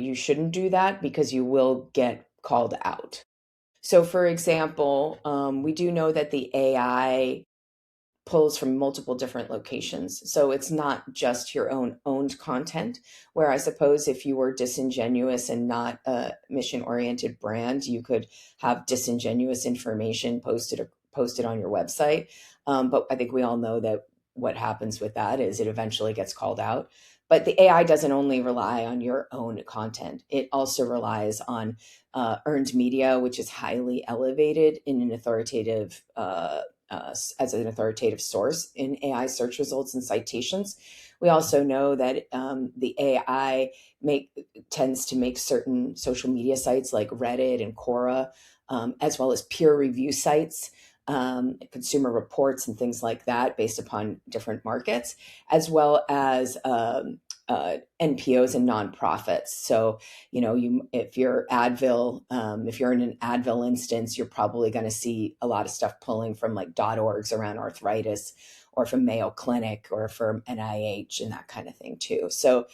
you shouldn't do that because you will get called out. So, for example, we do know that the AI pulls from multiple different locations. So it's not just your own owned content, where I suppose if you were disingenuous and not a mission oriented brand, you could have disingenuous information posted on your website. But I think we all know that what happens with that is it eventually gets called out. But the AI doesn't only rely on your own content, it also relies on earned media, which is highly elevated in an authoritative as an authoritative source in AI search results and citations. We also know that the AI tends to make certain social media sites like Reddit and Quora, as well as peer review sites, consumer reports, and things like that, based upon different markets, as well as NPOs and nonprofits. So, if you're Advil, if you're in an Advil instance, you're probably going to see a lot of stuff pulling from like .orgs around arthritis, or from Mayo Clinic, or from NIH, and that kind of thing too. So,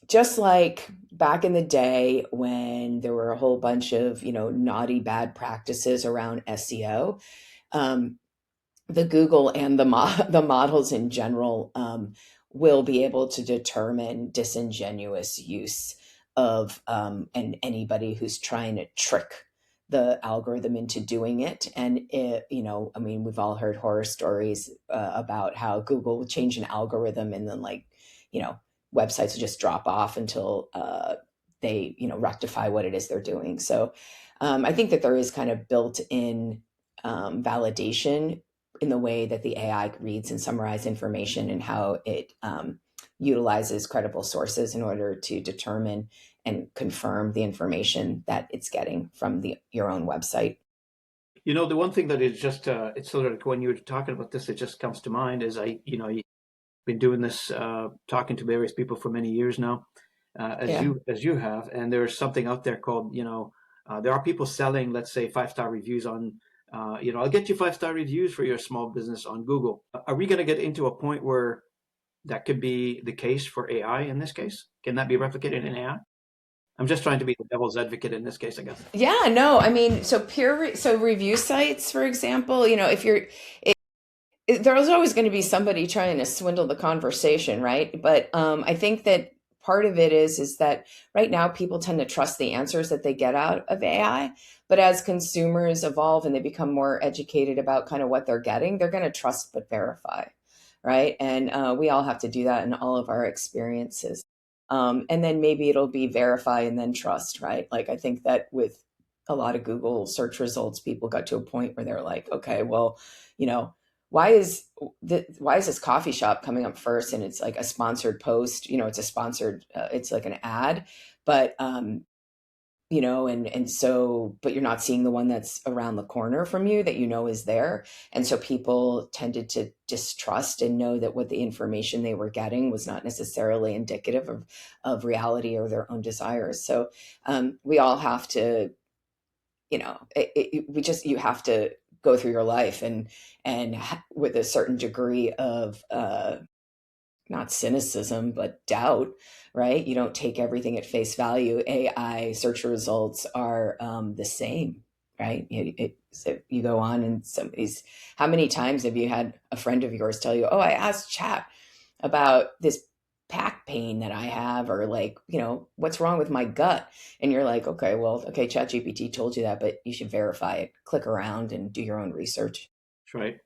just like back in the day when there were a whole bunch of naughty bad practices around SEO, um, the Google and the models in general will be able to determine disingenuous use of and anybody who's trying to trick the algorithm into doing it. And I mean, we've all heard horror stories about how Google would change an algorithm, and then you know websites will just drop off until they rectify what it is they're doing. So I think that there is kind of built in validation in the way that the AI reads and summarizes information, and how it utilizes credible sources in order to determine and confirm the information that it's getting from your own website. The one thing that is just, it's sort of like when you were talking about this, it just comes to mind is I've been doing this, talking to various people for many years now, Yeah. as you have, and there's something out there called, there are people selling, let's say, 5-star reviews on, I'll get you 5-star reviews for your small business on Google. Are we going to get into a point where that could be the case for AI in this case? Can that be replicated in AI? I'm just trying to be the devil's advocate in this case, I guess. Yeah, no, I mean, so so review sites, for example, if you're there's always going to be somebody trying to swindle the conversation, right? But I think that part of it is that right now people tend to trust the answers that they get out of AI. But as consumers evolve and they become more educated about kind of what they're getting, they're going to trust but verify, right? And we all have to do that in all of our experiences. And then maybe it'll be verify and then trust, right? Like I think that with a lot of Google search results, people got to a point where they're like, okay, well, you know, why is why is this coffee shop coming up first, and it's like a sponsored post, it's a sponsored it's like an ad, but and so but you're not seeing the one that's around the corner from you that is there. And so people tended to distrust and know that what the information they were getting was not necessarily indicative of reality or their own desires. So we all have to, you have to go through your life and with a certain degree of not cynicism but doubt, right? You don't take everything at face value. AI search results are the same, right? So you go on and somebody's, how many times have you had a friend of yours tell you, oh, I asked chat about this back pain that I have, or like, what's wrong with my gut? And you're like, okay, well, okay, chat GPT told you that, but you should verify it. Click around and do your own research. That's right.